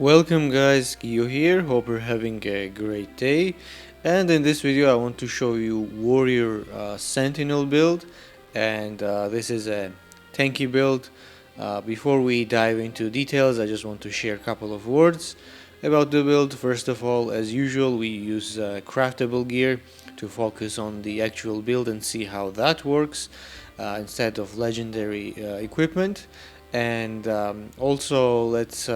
Welcome guys, Kyo here, hope you're having a great day. And in this video I want to show you Warrior Sentinel build, and this is a tanky build. Before we dive into details, I just want to share a couple of words about the build. First of all, as usual, we use craftable gear to focus on the actual build and see how that works instead of legendary equipment. And also let's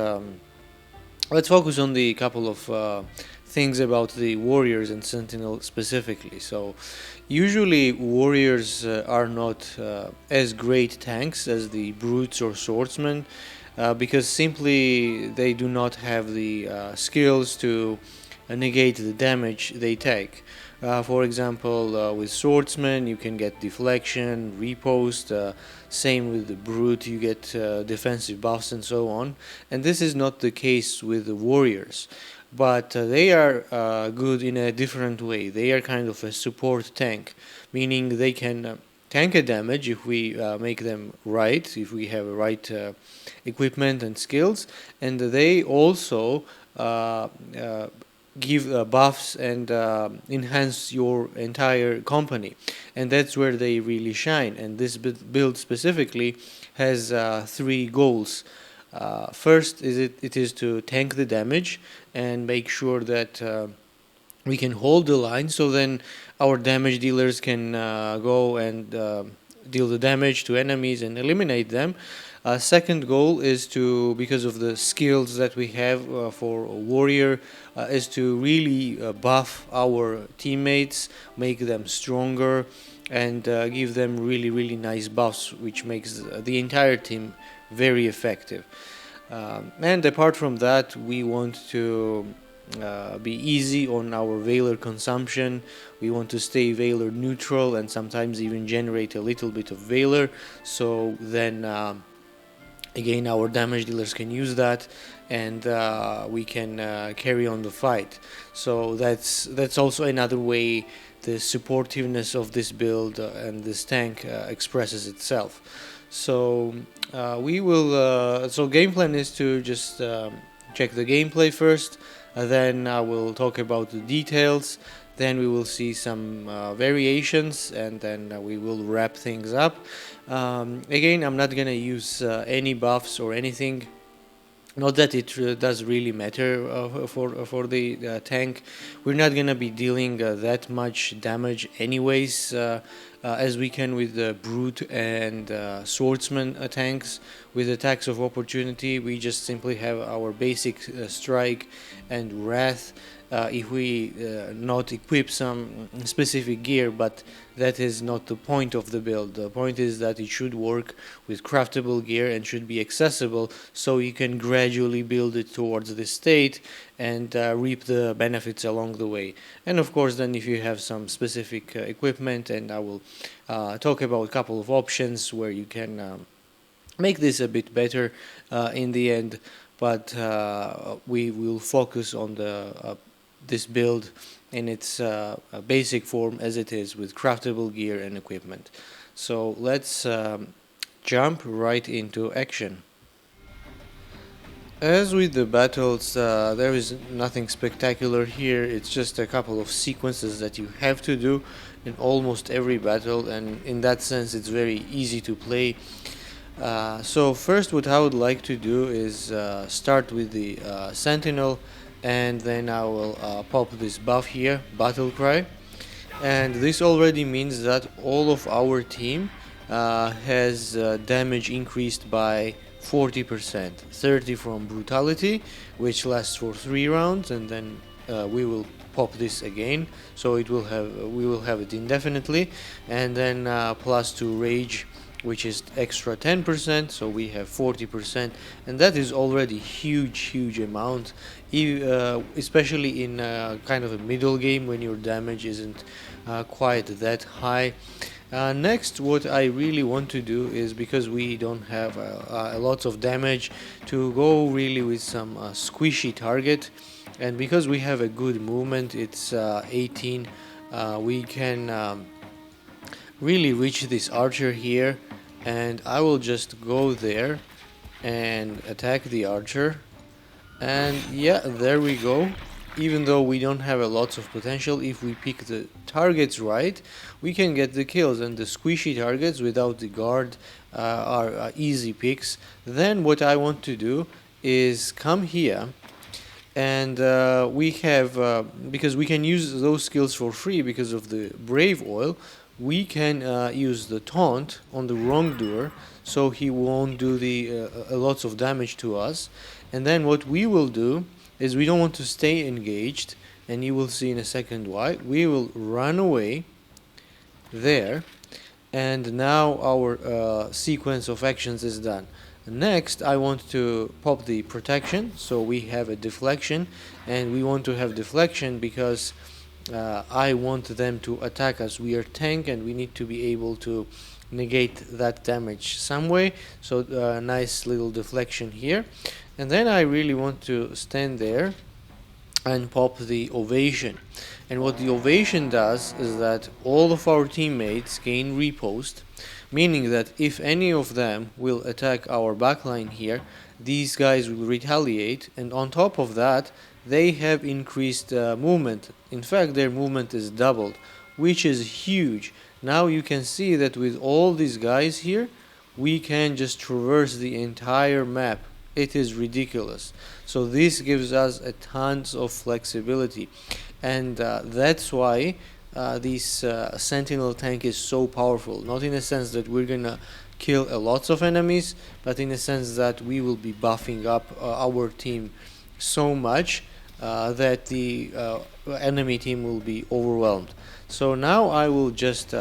focus on the couple of things about the warriors and sentinel specifically. So usually warriors are not as great tanks as the brutes or swordsmen, because simply they do not have the skills to negate the damage they take. For example, with swordsmen you can get deflection, riposte, same with the brute, you get defensive buffs and so on. And this is not the case with the warriors, but they are good in a different way. They are kind of a support tank, meaning they can tank a damage if we make them right, if we have right equipment and skills, and they also give buffs and enhance your entire company, and that's where they really shine. And this build specifically has three goals. First is it is to tank the damage and make sure that we can hold the line, so then our damage dealers can go and deal the damage to enemies and eliminate them. Second goal is to, because of the skills that we have for a warrior, is to really buff our teammates, make them stronger, and give them really nice buffs, which makes the entire team very effective. And apart from that, we want to be easy on our Valor consumption. We want to stay Valor neutral and sometimes even generate a little bit of Valor, so then again our damage dealers can use that, and we can carry on the fight. So that's also another way the supportiveness of this build and this tank expresses itself. So we will so game plan is to just check the gameplay first, then I will talk about the details, then we will see some variations, and then we will wrap things up. Again, I'm not gonna use any buffs or anything. Not that it does really matter for the tank. We're not gonna be dealing that much damage anyways, as we can with the brute and swordsman tanks. With attacks of opportunity, we just simply have our basic strike and wrath. If we not equip some specific gear, but that is not the point of the build. The point is that it should work with craftable gear and should be accessible, so you can gradually build it towards this state and reap the benefits along the way. And of course, then if you have some specific equipment, and I will talk about a couple of options where you can make this a bit better in the end, but we will focus on the this build in its basic form as it is, with craftable gear and equipment. So let's jump right into action. As with the battles, there is nothing spectacular here. It's just a couple of sequences that you have to do in almost every battle, and in that sense it's very easy to play. So first, what I would like to do is start with the Sentinel, and then I will pop this buff here, Battle Cry. And this already means that all of our team has damage increased by 40%, 30 from brutality, which lasts for 3 rounds, and then we will pop this again, so we will have it indefinitely, and then plus 2 rage, which is extra 10%, so we have 40%, and that is already huge amount, especially in kind of a middle game when your damage isn't quite that high. Next, what I really want to do is, because we don't have a lot of damage, to go really with some squishy target, and because we have a good movement, it's 18, we can really reach this archer here, and I will just go there and attack the archer, And yeah, there we go. Even though we don't have a lots of potential, if we pick the targets right, we can get the kills. And the squishy targets without the guard are easy picks. Then what I want to do is come here, and we have because we can use those skills for free because of the brave oil. We can use the taunt on the wrongdoer, so he won't do the lots of damage to us. And then what we will do is, we don't want to stay engaged, and you will see in a second why. We will run away there, and now our sequence of actions is done. Next, I want to pop the protection, so we have a deflection, and we want to have deflection because I want them to attack us. We are tank, and we need to be able to negate that damage some way. So nice little deflection here. And then I really want to stand there and pop the ovation. And what the ovation does is that all of our teammates gain repost, meaning that if any of them will attack our backline here, these guys will retaliate, and on top of that, they have increased movement. In fact, their movement is doubled, which is huge. Now you can see that with all these guys here, we can just traverse the entire map. It is ridiculous. So this gives us a tons of flexibility, and that's why this Sentinel tank is so powerful. Not in a sense that we're gonna kill a lots of enemies, but in a sense that we will be buffing up our team so much that the enemy team will be overwhelmed. So now I will just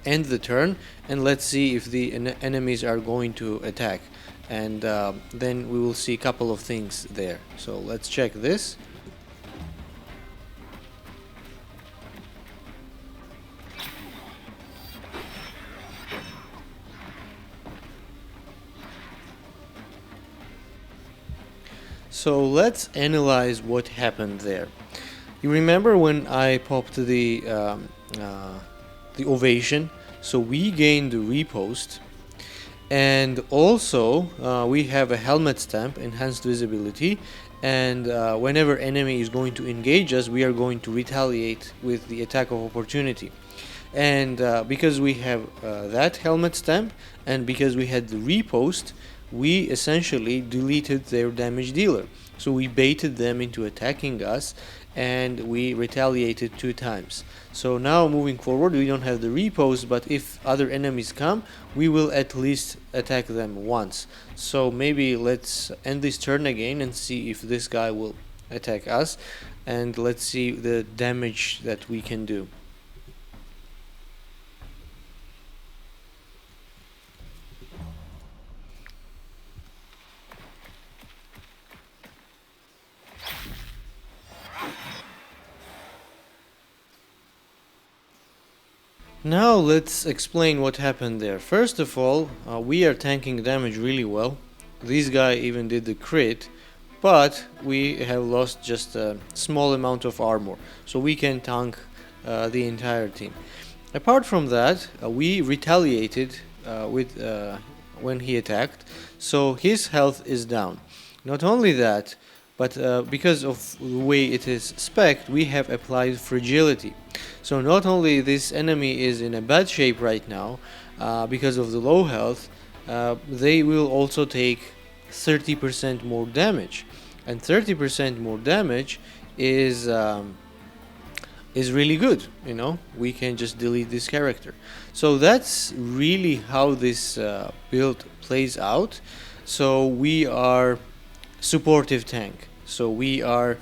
end the turn, and let's see if the enemies are going to attack, and then we will see a couple of things there. So let's check this. So let's analyze what happened there. You remember when I popped the ovation? So we gained the repost, and also we have a helmet stamp, enhanced visibility, and whenever enemy is going to engage us, we are going to retaliate with the attack of opportunity. And because we have that helmet stamp, and because we had the repost, we essentially deleted their damage dealer. So we baited them into attacking us, and we retaliated 2 times. So now moving forward, we don't have the repost, but if other enemies come, we will at least attack them once. So maybe let's end this turn again and see if this guy will attack us, and let's see the damage that we can do. Now let's explain what happened there. First of all, we are tanking damage really well. This guy even did the crit, but we have lost just a small amount of armor, so we can tank the entire team. Apart from that, we retaliated when he attacked, so his health is down. Not only that, but because of the way it is spec'd, we have applied fragility. So not only this enemy is in a bad shape right now because of the low health, they will also take 30% more damage, and 30% more damage is really good. You know, we can just delete this character. So that's really how this build plays out. So we are supportive tank. So we are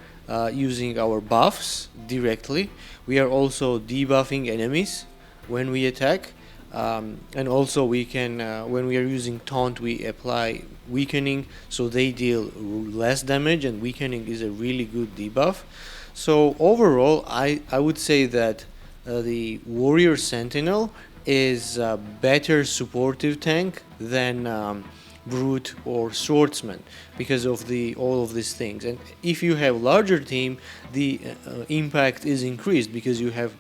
using our buffs directly. We are also debuffing enemies when we attack, and also we can when we are using taunt, we apply weakening, so they deal less damage, and weakening is a really good debuff. So overall, I would say that the Warrior Sentinel is a better supportive tank than Brute or Swordsman, because of all of these things. And if you have larger team, the impact is increased because you have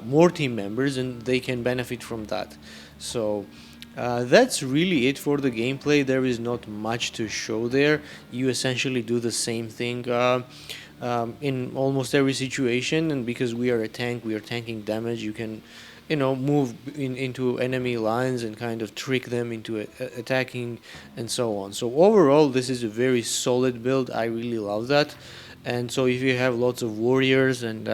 more team members, and they can benefit from that. So That's really it for the gameplay. There is not much to show there. You essentially do the same thing in almost every situation, and because we are a tank, we are tanking damage. You can, move into enemy lines and kind of trick them into attacking, and so on. So overall, this is a very solid build. I really love that. And so if you have lots of warriors and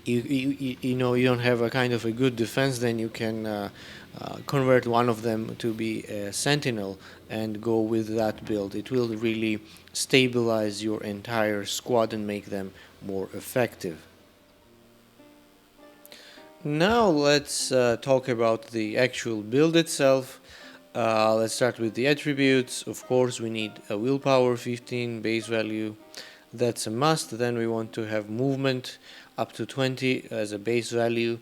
you don't have a kind of a good defense, then you can convert one of them to be a sentinel and go with that build. It will really stabilize your entire squad and make them more effective. Now let's talk about the actual build itself. Let's start with the attributes. Of course, we need a willpower 15 base value. That's a must. Then we want to have movement up to 20 as a base value,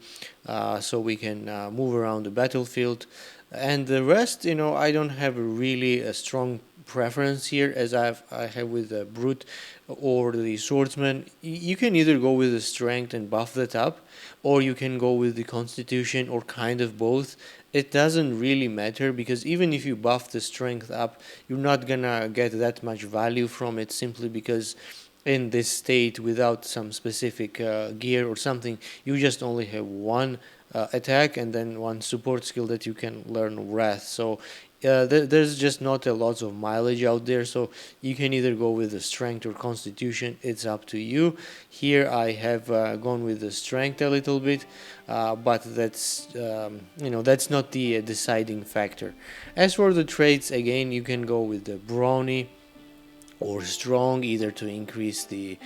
so we can move around the battlefield. And the rest, I don't have really a strong preference here, as I have with the brute or the swordsman. You can either go with the strength and buff that up, or you can go with the constitution, or kind of both. It doesn't really matter, because even if you buff the strength up, you're not gonna get that much value from it, simply because in this state, without some specific gear or something, you just only have one attack and then one support skill that you can learn wrath. So there's just not a lot of mileage out there, so you can either go with the strength or constitution. It's up to you. Here I have gone with the strength a little bit, but that's not the deciding factor. As for the traits, again, you can go with the brawny or strong, either to increase the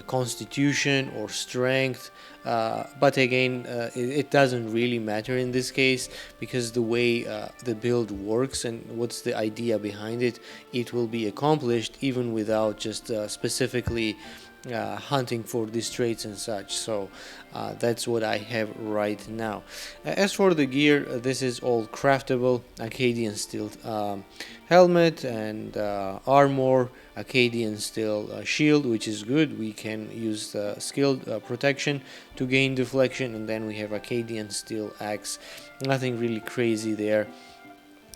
constitution or strength, but again, it doesn't really matter in this case, because the way the build works and what's the idea behind it, it will be accomplished even without just specifically hunting for these traits and such. So that's what I have right now. As for the gear, this is all craftable. Acadian steel helmet and armor, Acadian steel shield, which is good. We can use the skilled protection to gain deflection, and then we have Acadian steel axe. Nothing really crazy there.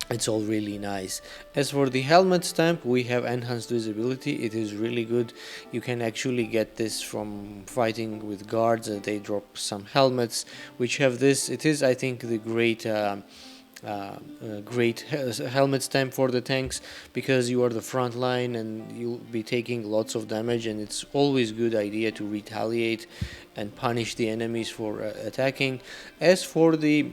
It's all really nice. As for the helmet stamp, we have enhanced visibility. It is really good. You can actually get this from fighting with guards. They drop some helmets which have this. It is, I think, the great helmet stamp for the tanks, because you are the front line and you'll be taking lots of damage, and it's always good idea to retaliate and punish the enemies for attacking. As for the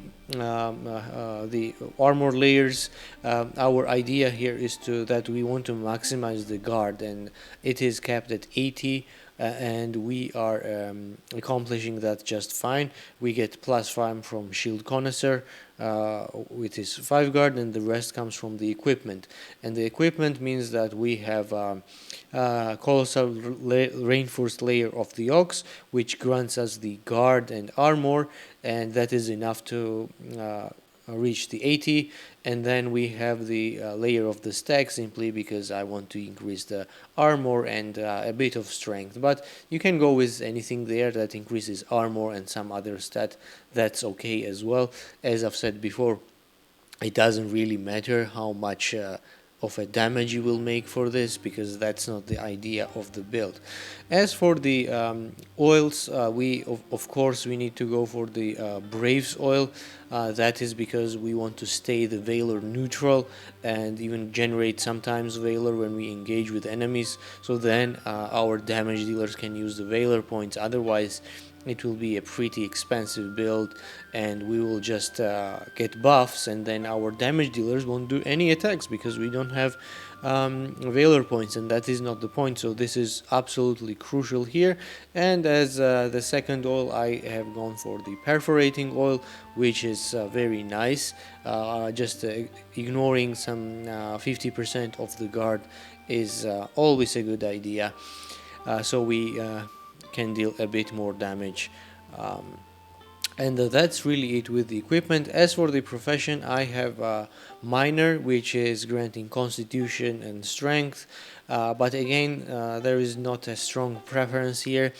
armor layers, our idea here is that we want to maximize the guard, and it is capped at 80. And we are accomplishing that just fine. We get +5 from Shield Connoisseur, with his 5 guard, and the rest comes from the equipment. And the equipment means that we have Colossal Reinforced Layer of the Ox, which grants us the guard and armor, and that is enough to reach the 80. And then we have the layer of the stack, simply because I want to increase the armor and a bit of strength. But you can go with anything there that increases armor and some other stat. That's okay as well. As I've said before, it doesn't really matter how much of a damage you will make for this, because that's not the idea of the build. As for the oils, we of course we need to go for the Braves oil. That is because we want to stay the Valor neutral and even generate sometimes Valor when we engage with enemies, so then our damage dealers can use the Valor points. Otherwise it will be a pretty expensive build, and we will just get buffs, and then our damage dealers won't do any attacks because we don't have Valor points, and that is not the point. So this is absolutely crucial here. And as the second oil, I have gone for the perforating oil, which is very nice. Just ignoring some 50% of the guard is always a good idea, so we can deal a bit more damage. And that's really it with the equipment. As for the profession, I have Miner, which is granting constitution and strength, but again, there is not a strong preference here.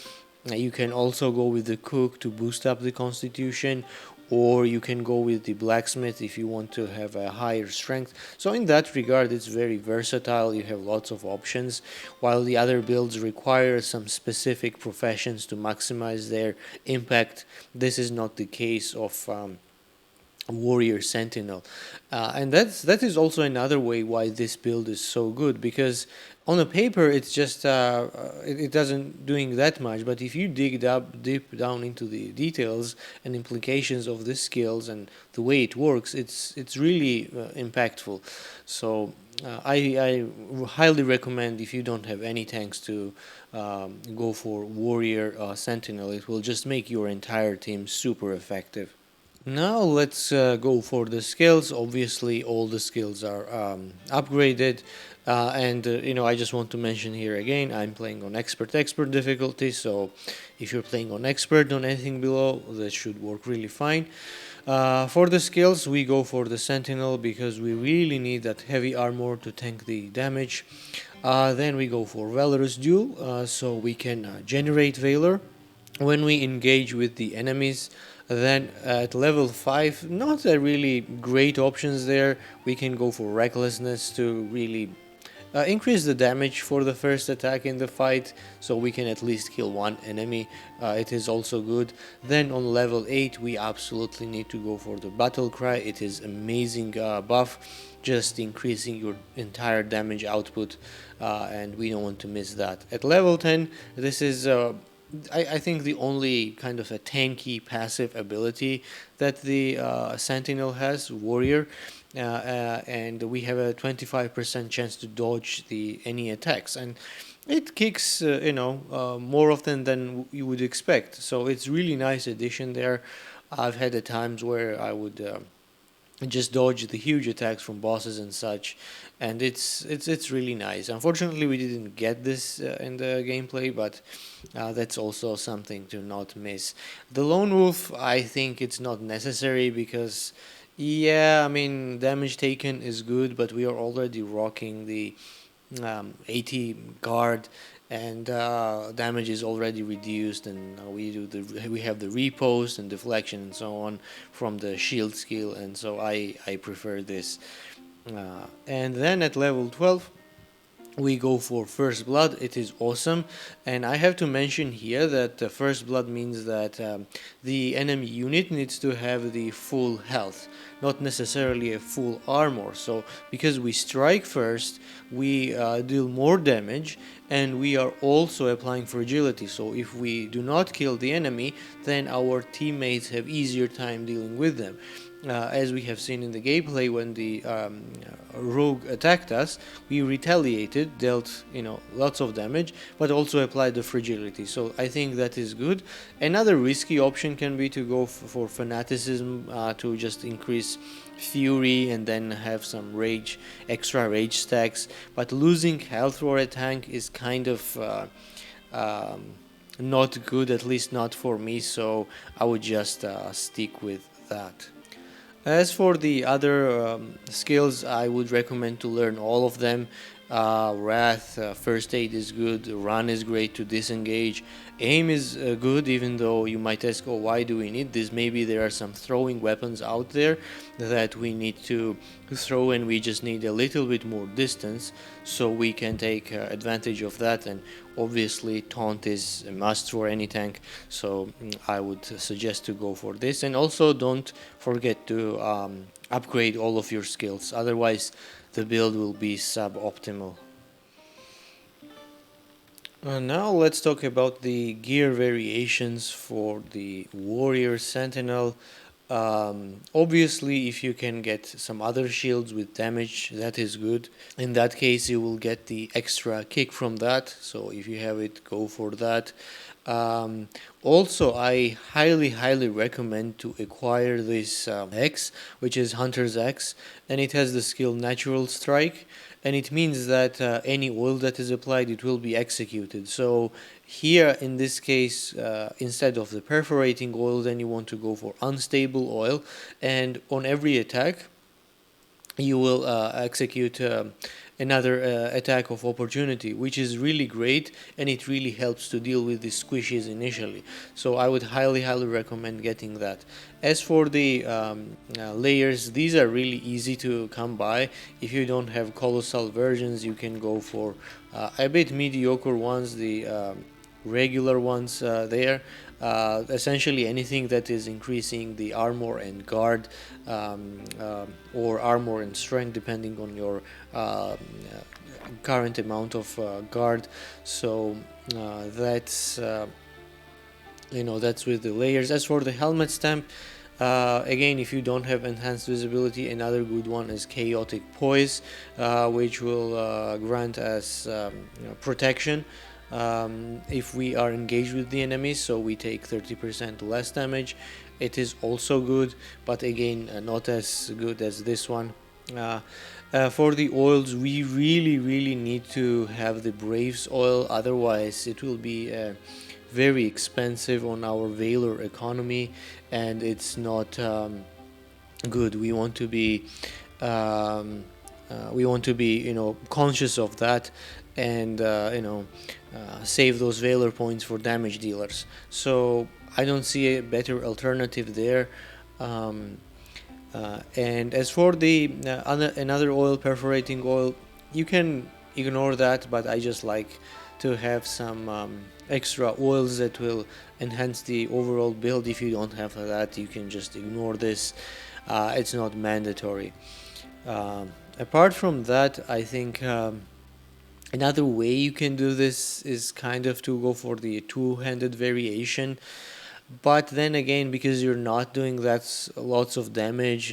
You can also go with the cook to boost up the constitution, or you can go with the blacksmith if you want to have a higher strength. So in that regard, it's very versatile. You have lots of options, while the other builds require some specific professions to maximize their impact. This is not the case of Warrior Sentinel, and that is also another way why this build is so good, because on the paper it's just it doesn't doing that much, but if you dig deep down into the details and implications of the skills and the way it works, it's really impactful. So I highly recommend, if you don't have any tanks, to go for Warrior Sentinel. It will just make your entire team super effective. Now let's go for the skills. Obviously, all the skills are upgraded, and I just want to mention here again, I'm playing on expert difficulty. So if you're playing on expert, on anything below, that should work really fine. For the skills, we go for the Sentinel because we really need that heavy armor to tank the damage. Then we go for Valorous Duel, so we can generate Valor when we engage with the enemies. Then at level 5, not a really great options there. We can go for Recklessness to really increase the damage for the first attack in the fight, so we can at least kill one enemy. It is also good. Then on level 8 we absolutely need to go for the Battle Cry. It is amazing buff, just increasing your entire damage output, and we don't want to miss that. At level 10, this is I think the only kind of a tanky passive ability that the Sentinel has, Warrior, and we have a 25% chance to dodge any attacks, and it kicks more often than you would expect. So it's really nice addition there. I've had the times where I would just dodge the huge attacks from bosses and such, and it's really nice. Unfortunately, we didn't get this in the gameplay, but that's also something to not miss. The Lone Wolf, I think it's not necessary because, yeah, I mean, damage taken is good, but we are already rocking the 80 guard, and damage is already reduced, and we have the repost and deflection and so on from the shield skill, and so I prefer this. And then at level 12 we go for First Blood. It is awesome, and I have to mention here that First Blood means that the enemy unit needs to have the full health, not necessarily a full armor. So because we strike first, we deal more damage, and we are also applying fragility. So if we do not kill the enemy, then our teammates have easier time dealing with them. As we have seen in the gameplay, when the rogue attacked us, we retaliated, dealt lots of damage, but also applied the fragility. So I think that is good. Another risky option can be to go for fanaticism, to just increase fury and then have some extra rage stacks. But losing health for a tank is kind of not good, at least not for me. So I would just stick with that. As for the other skills, I would recommend to learn all of them. Wrath, First Aid is good, Run is great to disengage, Aim is good, even though you might ask, oh, why do we need this? Maybe there are some throwing weapons out there that we need to throw, and we just need a little bit more distance, so we can take advantage of that. And obviously Taunt is a must for any tank, so I would suggest to go for this. And also don't forget to upgrade all of your skills, otherwise the build will be suboptimal. Now let's talk about the gear variations for the Warrior Sentinel. Obviously, if you can get some other shields with damage, that is good. In that case, you will get the extra kick from that, so if you have it, go for that. Also, I highly recommend to acquire this X, which is Hunter's X, and it has the skill Natural Strike, and it means that any oil that is applied, it will be executed. So here in this case, instead of the perforating oil, then you want to go for unstable oil, and on every attack you will execute another attack of opportunity, which is really great, and it really helps to deal with the squishes initially. So I would highly recommend getting that. As for the layers, these are really easy to come by. If you don't have colossal versions, you can go for a bit mediocre ones, the regular ones there. Essentially anything that is increasing the armor and guard, or armor and strength, depending on your current amount of guard. So that's that's with the layers. As for the helmet stamp, again, if you don't have enhanced visibility, another good one is chaotic poise, which will grant us protection if we are engaged with the enemy, so we take 30% less damage. It is also good, but again, not as good as this one. For the oils, we really need to have the Braves oil, otherwise it will be very expensive on our Valor economy, and it's not good. We want to be conscious of that, and save those Valor points for damage dealers. So I don't see a better alternative there. And as for the another oil, perforating oil, you can ignore that, but I just like to have some extra oils that will enhance the overall build. If you don't have that, you can just ignore this. It's not mandatory. Apart from that, I think another way you can do this is kind of to go for the two-handed variation. But then again, because you're not doing that lots of damage,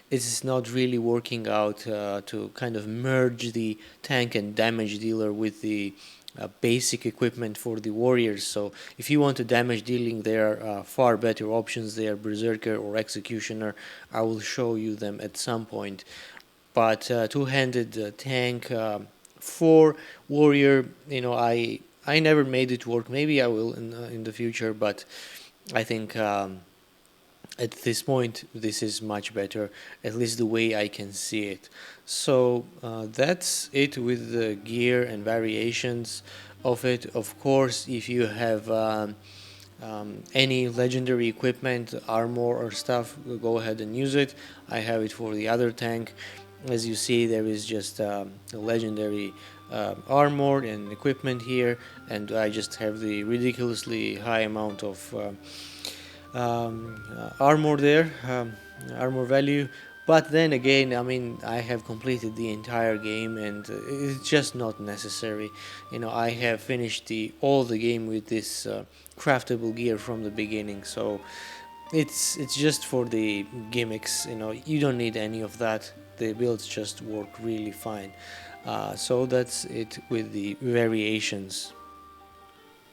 it's not really working out to kind of merge the tank and damage dealer with the basic equipment for the warriors. So if you want to damage dealing, there are far better options there, Berserker or Executioner. I will show you them at some point. But two-handed tank for warrior, I never made it work. Maybe I will in the future, but I think at this point this is much better, at least the way I can see it. So that's it with the gear and variations of it. Of course, if you have any legendary equipment, armor or stuff, go ahead and use it. I have it for the other tank. As you see, there is just a legendary armor and equipment here, and I just have the ridiculously high amount of armor there, armor value. But then again, I mean, I have completed the entire game, and it's just not necessary. I have finished all the game with this craftable gear from the beginning, so it's just for the gimmicks. You don't need any of that. The builds just work really fine. So that's it with the variations.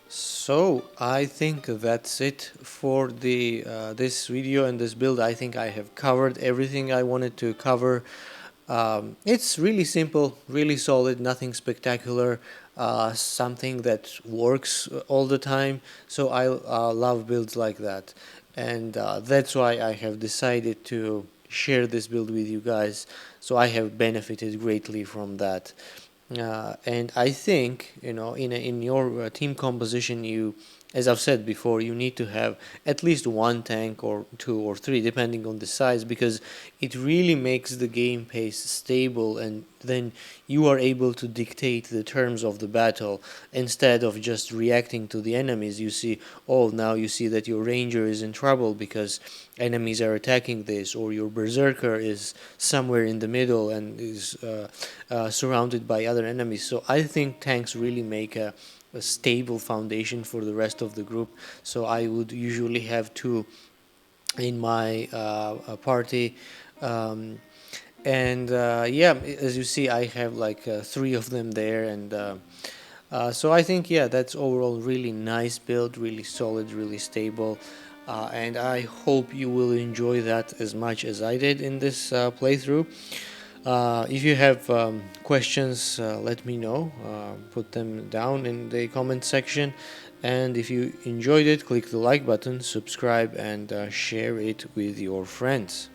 So I think that's it for the this video and this build. I think I have covered everything I wanted to cover. It's really simple, really solid, nothing spectacular, something that works all the time. So I love builds like that, and that's why I have decided to share this build with you guys. So I have benefited greatly from that. And I think in your team composition, as I've said before, you need to have at least one tank or two or three, depending on the size, because it really makes the game pace stable, and then you are able to dictate the terms of the battle instead of just reacting to the enemies. You see, now you see that your ranger is in trouble because enemies are attacking this, or your berserker is somewhere in the middle and is surrounded by other enemies. So I think tanks really make a stable foundation for the rest of the group. So I would usually have two in my party, and as you see, I have like three of them there, and so I think that's overall really nice build, really solid, really stable, and I hope you will enjoy that as much as I did in this playthrough. If you have questions, let me know. Put them down in the comment section. And if you enjoyed it, click the like button, subscribe, and share it with your friends.